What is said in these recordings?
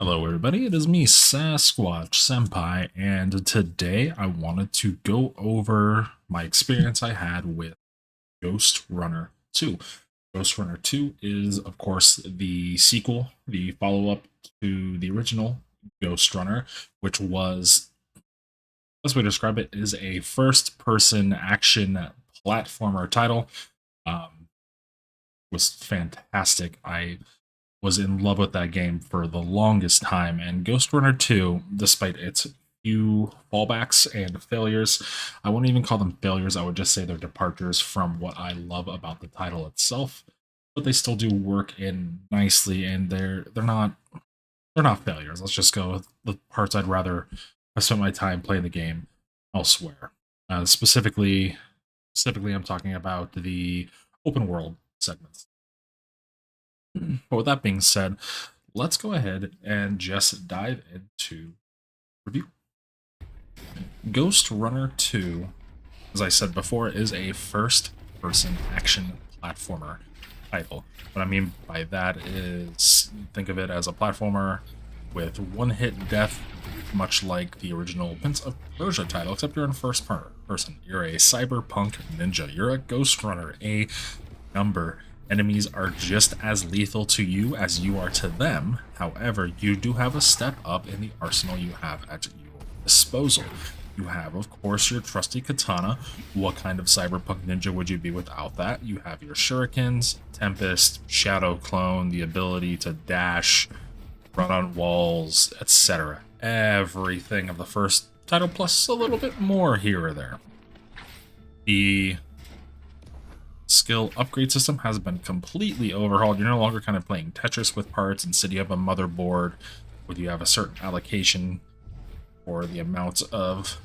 Hello, everybody. It is me, Sasquatch Senpai, and today I wanted to go over my experience I had with Ghostrunner 2. Ghostrunner 2 is, of course, the sequel, the follow up to the original Ghostrunner, which was, best way to describe it, is a first person action platformer title. Was fantastic. I was in love with that game for the longest time, and Ghostrunner 2, despite its few fallbacks and failures, I wouldn't even call them failures, I would just say they're departures from what I love about the title itself, but they still do work in nicely, and they're not failures. Let's just go with the parts I'd rather have spent my time playing the game elsewhere. Specifically, I'm talking about the open world segments. But with that being said, let's go ahead and just dive into review. Ghostrunner 2, as I said before, is a first-person action platformer title. What I mean by that is, think of it as a platformer with one-hit death, much like the original Prince of Persia title, except you're in first person. You're a cyberpunk ninja. You're a Ghostrunner, a number. Enemies are just as lethal to you as you are to them. However, you do have a step up in the arsenal you have at your disposal. You have, of course, your trusty katana. What kind of cyberpunk ninja would you be without that? You have your shurikens, tempest, shadow clone, the ability to dash, run on walls, etc. Everything of the first title plus a little bit more here or there. The skill upgrade system has been completely overhauled. You're no longer kind of playing Tetris with parts. Instead, you have a motherboard where you have a certain allocation for the amount of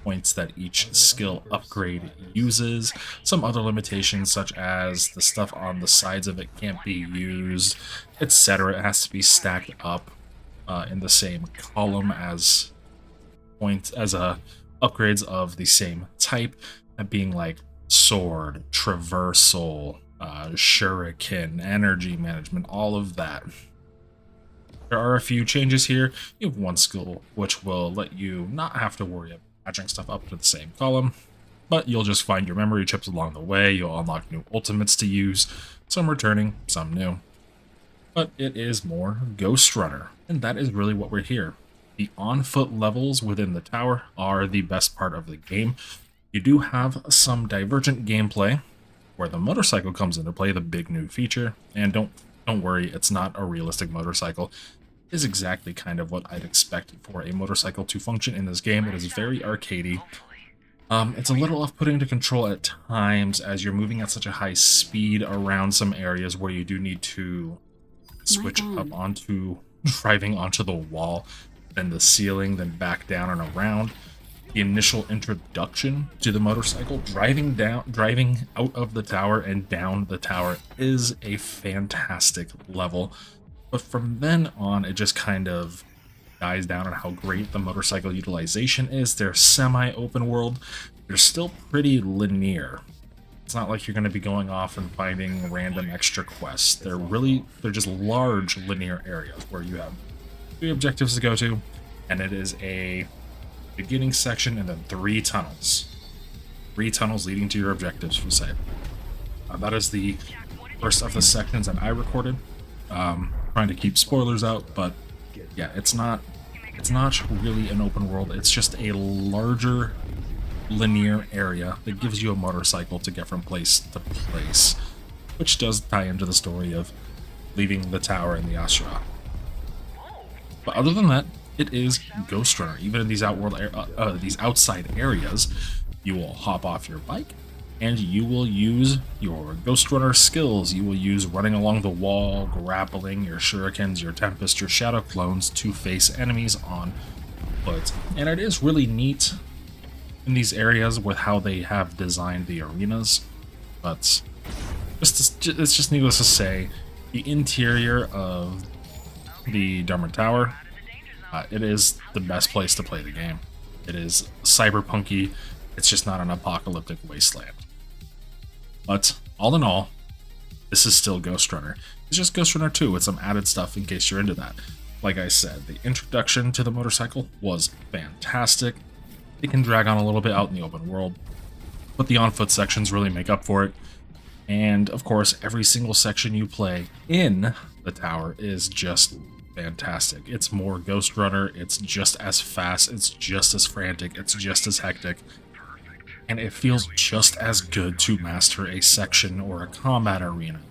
points that each skill upgrade uses. Some other limitations, such as the stuff on the sides of it can't be used, etc. It has to be stacked up in the same column as upgrades of the same type, being like sword, traversal, shuriken, energy management, all of that. There are a few changes here. You have one skill which will let you not have to worry about matching stuff up to the same column, but you'll just find your memory chips along the way. You'll unlock new ultimates to use, some returning, some new. But it is more Ghostrunner, and that is really what we're here. The on-foot levels within the tower are the best part of the game. You do have some divergent gameplay where the motorcycle comes into play, the big new feature, and don't worry, it's not a realistic motorcycle. It is exactly kind of what I'd expect for a motorcycle to function in this game. It is very arcadey. It's a little off-putting to control at times as you're moving at such a high speed around some areas where you do need to switch up onto driving onto the wall, then the ceiling, then back down and around. The initial introduction to the motorcycle, driving out of the tower and down the tower, is a fantastic level. But from then on, it just kind of dies down on how great the motorcycle utilization is. They're semi-open world. They're still pretty linear. It's not like you're going to be going off and finding random extra quests. They're just large linear areas where you have 3 objectives to go to, and it is a beginning section and then 3 tunnels. 3 tunnels leading to your objectives, we'll say. That is the first of the sections that I recorded. Trying to keep spoilers out, but yeah, it's not really an open world. It's just a larger linear area that gives you a motorcycle to get from place to place, which does tie into the story of leaving the tower and the Ashura. But other than that, it is Ghostrunner. Even in these these outside areas, you will hop off your bike and you will use your Ghostrunner skills. You will use running along the wall, grappling, your shurikens, your tempest, your shadow clones to face enemies on foot. And it is really neat in these areas with how they have designed the arenas. But it's just needless to say, the interior of the Dharma Tower, it is the best place to play the game. It is cyberpunky. It's just not an apocalyptic wasteland. But all in all, this is still Ghostrunner. It's just Ghostrunner 2 with some added stuff in case you're into that. like I said, the introduction to the motorcycle was fantastic. It can drag on a little bit out in the open world, but the on-foot sections really make up for it. And of course, every single section you play in the tower is just fantastic. It's more Ghostrunner, it's just as fast, it's just as frantic, it's just as hectic, and it feels just as good to master a section or a combat arena.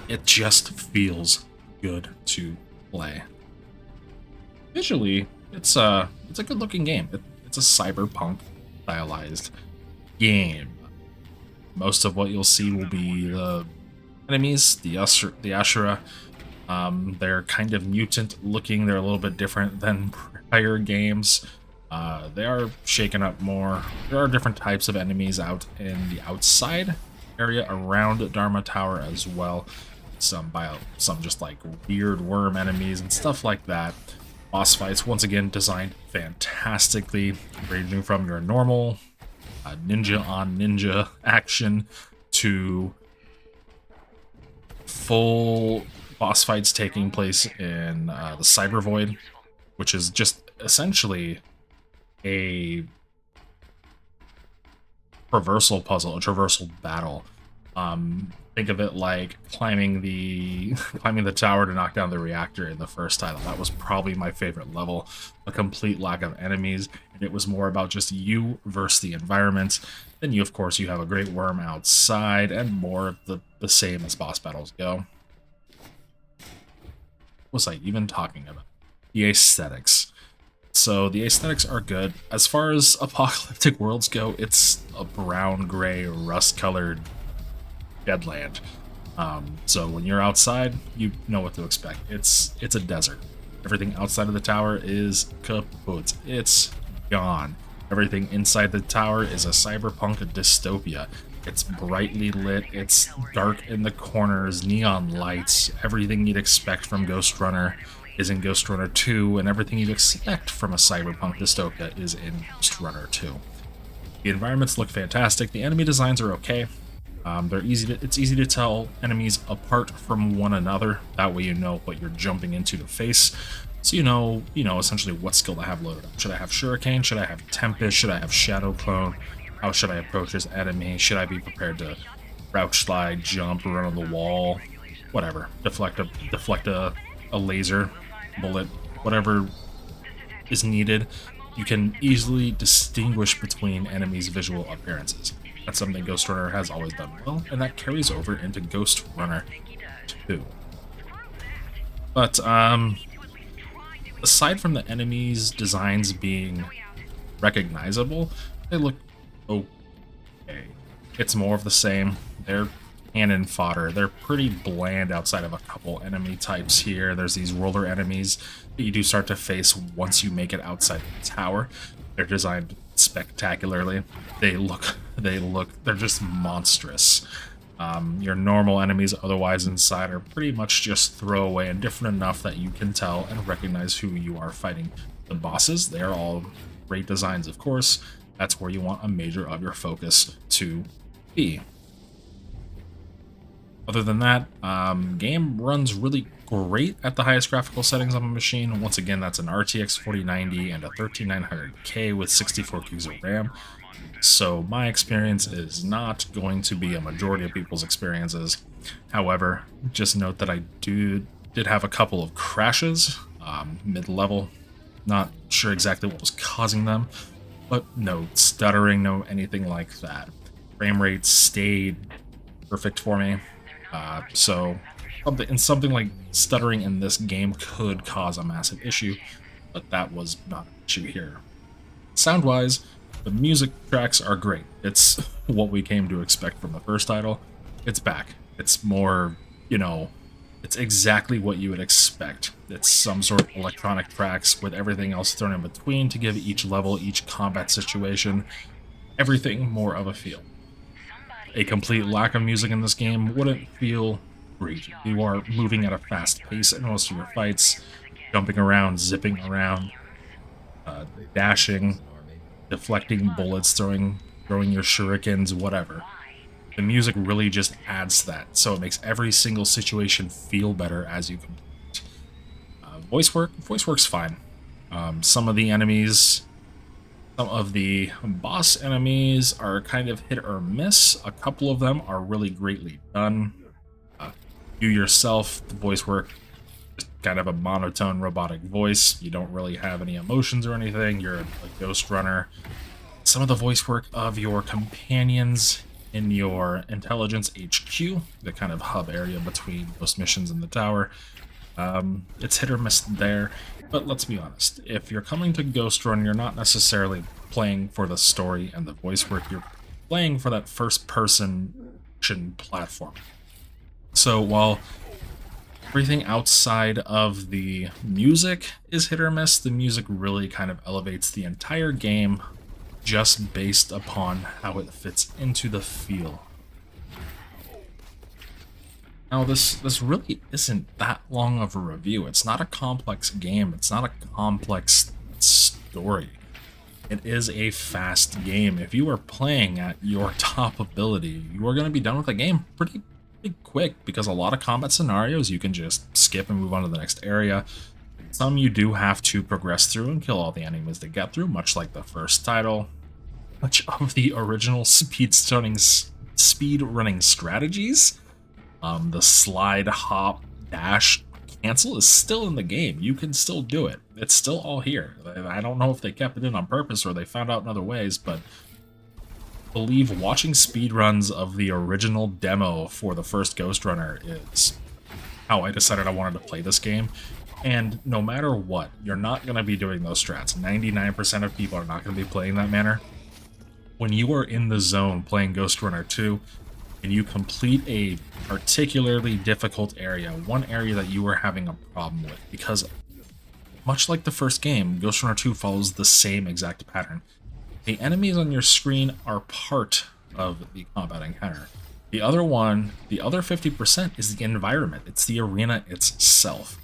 It just feels good to play. Visually, it's a good looking game. It's a cyberpunk stylized game. Most of what you'll see will be the enemies, the Ashura. They're kind of mutant looking. They're a little bit different than prior games. They are shaken up more. There are different types of enemies out in the outside area around Dharma Tower as well. Some just like weird worm enemies and stuff like that. Boss fights, once again, designed fantastically, ranging from your normal ninja on ninja action to full boss fights taking place in the Cyber Void, which is just essentially a traversal puzzle, a traversal battle. Think of it like climbing the tower to knock down the reactor in the first title. That was probably my favorite level. A complete lack of enemies, and it was more about just you versus the environment. Then you, of course, you have a great worm outside, and more of the same as boss battles go. What was I even talking about? The aesthetics. So the aesthetics are good. As far as apocalyptic worlds go, it's a brown, gray, rust-colored deadland. So when you're outside, you know what to expect. It's a desert. Everything outside of the tower is kaput. It's gone. Everything inside the tower is a cyberpunk dystopia. It's brightly lit, it's dark in the corners, neon lights, everything you'd expect from Ghostrunner is in Ghostrunner 2, and everything you'd expect from a cyberpunk dystopia is in Ghostrunner 2. The environments look fantastic, the enemy designs are okay. It's easy to tell enemies apart from one another. That way you know what you're jumping into to face. So you know essentially what skill to have loaded up. Should I have Shuriken? Should I have Tempest? Should I have Shadow Clone? How should I approach this enemy? Should I be prepared to crouch, slide, jump, run on the wall? Whatever. Deflect a laser, bullet, whatever is needed. You can easily distinguish between enemies' visual appearances. That's something Ghostrunner has always done well, and that carries over into Ghostrunner 2. But, aside from the enemies' designs being recognizable, they look okay. It's more of the same. They're cannon fodder. They're pretty bland outside of a couple enemy types here. There's these roller enemies that you do start to face once you make it outside the tower. They're designed spectacularly. They're just monstrous. Your normal enemies otherwise inside are pretty much just throwaway and different enough that you can tell and recognize who you are fighting. The bosses, they're all great designs, of course. That's where you want a major of your focus to be. Other than that, game runs really great at the highest graphical settings on the machine. Once again, that's an RTX 4090 and a 13900K with 64 gigs of RAM. So my experience is not going to be a majority of people's experiences. However, just note that I did have a couple of crashes mid-level. Not sure exactly what was causing them, but no stuttering, no anything like that. Frame rate stayed perfect for me. So something like stuttering in this game could cause a massive issue, but that was not an issue here. Sound-wise, the music tracks are great. It's what we came to expect from the first title. It's back. It's more, it's exactly what you would expect. It's some sort of electronic tracks with everything else thrown in between to give each level, each combat situation, everything more of a feel. A complete lack of music in this game wouldn't feel great. You are moving at a fast pace in most of your fights, jumping around, zipping around, dashing, deflecting bullets, throwing your shurikens, whatever. The music really just adds to that, so it makes every single situation feel better as you complete. Voice work's fine. Some of the enemies, some of the boss enemies are kind of hit or miss. A couple of them are really greatly done. You yourself, the voice work, just kind of a monotone robotic voice. You don't really have any emotions or anything. You're a Ghostrunner. Some of the voice work of your companions in your intelligence HQ, the kind of hub area between most missions and the tower. It's hit or miss there, but let's be honest. If you're coming to Ghostrunner, you're not necessarily playing for the story and the voice work. You're playing for that first-person action platform. So while everything outside of the music is hit or miss, the music really kind of elevates the entire game just based upon how it fits into the feel. Now, this really isn't that long of a review. It's not a complex game. It's not a complex story. It is a fast game. If you are playing at your top ability, you are going to be done with the game pretty quick, because a lot of combat scenarios you can just skip and move on to the next area. Some you do have to progress through and kill all the enemies to get through, much like the first title. Much of the original speed running strategies, the slide, hop, dash, cancel is still in the game. You can still do it. It's still all here. I don't know if they kept it in on purpose or they found out in other ways, but I believe watching speedruns of the original demo for the first Ghostrunner is how I decided I wanted to play this game. And no matter what, you're not going to be doing those strats. 99% of people are not going to be playing that manner. When you are in the zone playing Ghostrunner 2, and you complete a particularly difficult area, one area that you are having a problem with, because much like the first game, Ghostrunner 2 follows the same exact pattern. The enemies on your screen are part of the combat encounter. The other 50% is the environment. It's the arena itself.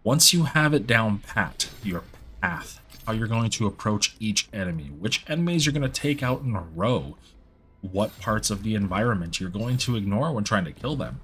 Once you have it down pat, your path, how you're going to approach each enemy, which enemies you're going to take out in a row, what parts of the environment you're going to ignore when trying to kill them.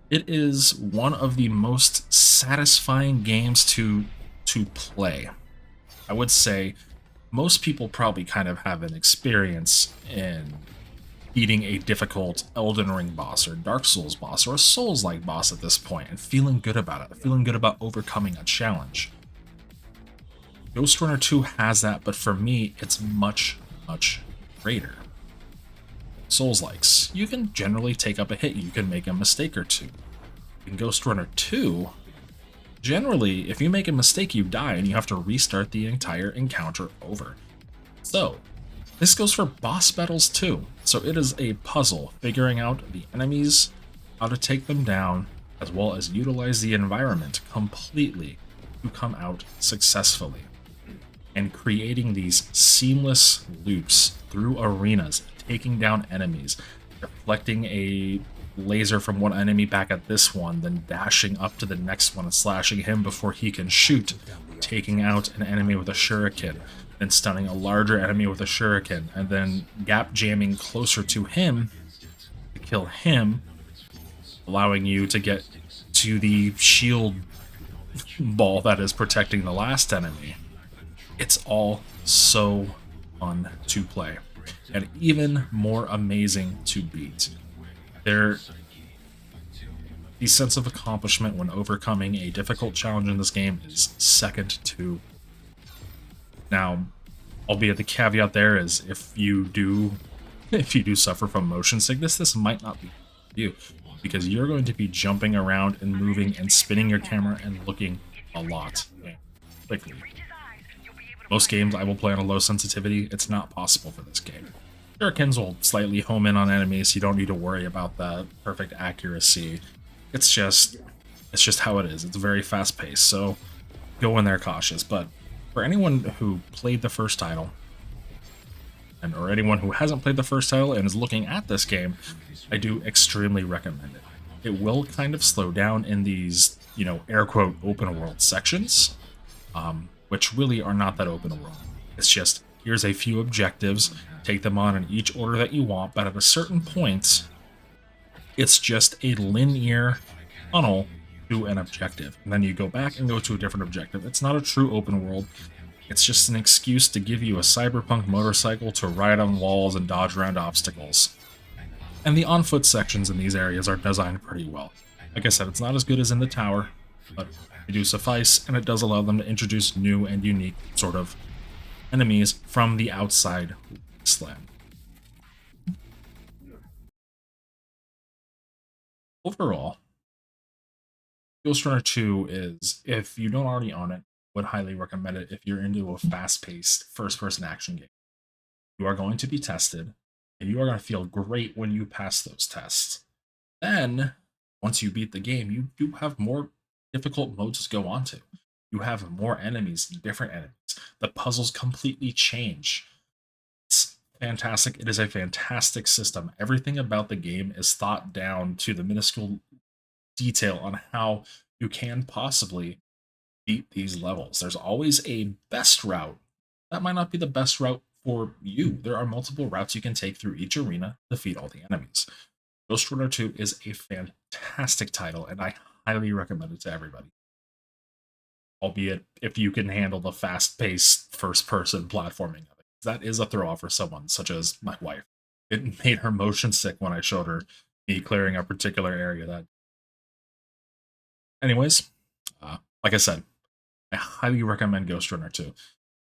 It is one of the most satisfying games to play. I would say most people probably kind of have an experience in beating a difficult Elden Ring boss or Dark Souls boss or a Souls-like boss at this point and feeling good about it, feeling good about overcoming a challenge. Ghostrunner 2 has that, but for me, it's much greater. Souls-likes, you can generally take up a hit, you can make a mistake or two. In Ghostrunner 2, generally, if you make a mistake, you die and you have to restart the entire encounter over. So, this goes for boss battles too. So it is a puzzle figuring out the enemies, how to take them down, as well as utilize the environment completely to come out successfully. And creating these seamless loops through arenas, taking down enemies, deflecting a laser from one enemy back at this one, then dashing up to the next one and slashing him before he can shoot, taking out an enemy with a shuriken, then stunning a larger enemy with a shuriken, and then gap jamming closer to him to kill him, allowing you to get to the shield ball that is protecting the last enemy. It's all so fun to play, and even more amazing to beat. The sense of accomplishment when overcoming a difficult challenge in this game is second to. Now, albeit the caveat there is if you do suffer from motion sickness, this might not be for you, because you're going to be jumping around and moving and spinning your camera and looking a lot quickly. Most games I will play on a low sensitivity. It's not possible for this game. Shurikens will slightly home in on enemies. You don't need to worry about that perfect accuracy. It's just how it is. It's very fast paced, so go in there cautious. But for anyone who played the first title, or anyone who hasn't played the first title and is looking at this game, I do extremely recommend it. It will kind of slow down in these, air quote, open world sections, which really are not that open world. It's just, here's a few objectives, take them on in each order that you want, but at a certain point, it's just a linear tunnel to an objective, and then you go back and go to a different objective. It's not a true open world. It's just an excuse to give you a cyberpunk motorcycle to ride on walls and dodge around obstacles. And the on-foot sections in these areas are designed pretty well. Like I said, it's not as good as in the tower, but they do suffice, and it does allow them to introduce new and unique sort of enemies from the outside wasteland. Overall, Ghostrunner 2 is, if you don't already own it, would highly recommend it if you're into a fast-paced first-person action game. You are going to be tested, and you are going to feel great when you pass those tests. Then, once you beat the game, you do have more difficult modes to go on to. You have more enemies, different enemies. The puzzles completely change. It's fantastic. It is a fantastic system. Everything about the game is thought down to the minuscule detail on how you can possibly beat these levels. There's always a best route. That might not be the best route for you. There are multiple routes you can take through each arena to defeat all the enemies. Ghostrunner 2 is a fantastic title, and I highly recommend it to everybody. Albeit if you can handle the fast-paced first-person platforming of it. That is a throw-off for someone such as my wife. It made her motion sick when I showed her me clearing a particular area. That, anyways, like I said, I highly recommend Ghostrunner 2.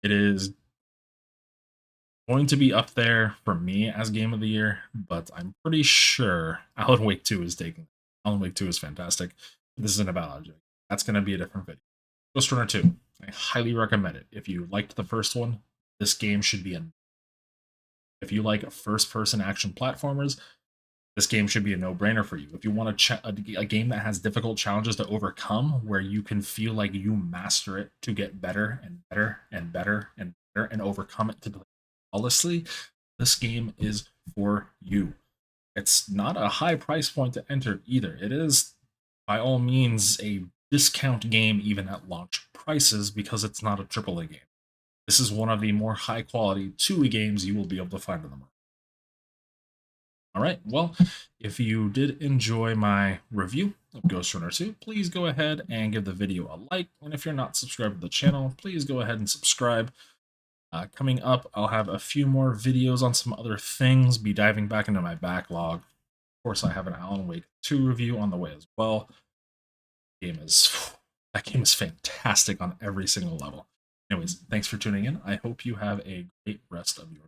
It is going to be up there for me as game of the year, but I'm pretty sure Alan Wake 2 is taking. Alan Wake 2 is fantastic. This isn't about object. That's going to be a different video. Ghostrunner 2, I highly recommend it. If you liked the first one, this game should be in. If you like first-person action platformers, this game should be a no-brainer for you. If you want a game that has difficult challenges to overcome, where you can feel like you master it to get better and better and better and better and overcome it to play flawlessly, this game is for you. It's not a high price point to enter either. It is, by all means, a discount game even at launch prices because it's not a AAA game. This is one of the more high-quality 2E games you will be able to find on the market. All right, well, if you did enjoy my review of Ghostrunner 2, please go ahead and give the video a like. And if you're not subscribed to the channel, please go ahead and subscribe. Coming up, I'll have a few more videos on some other things, be diving back into my backlog. Of course, I have an Alan Wake 2 review on the way as well. That game is fantastic on every single level. Anyways, thanks for tuning in. I hope you have a great rest of your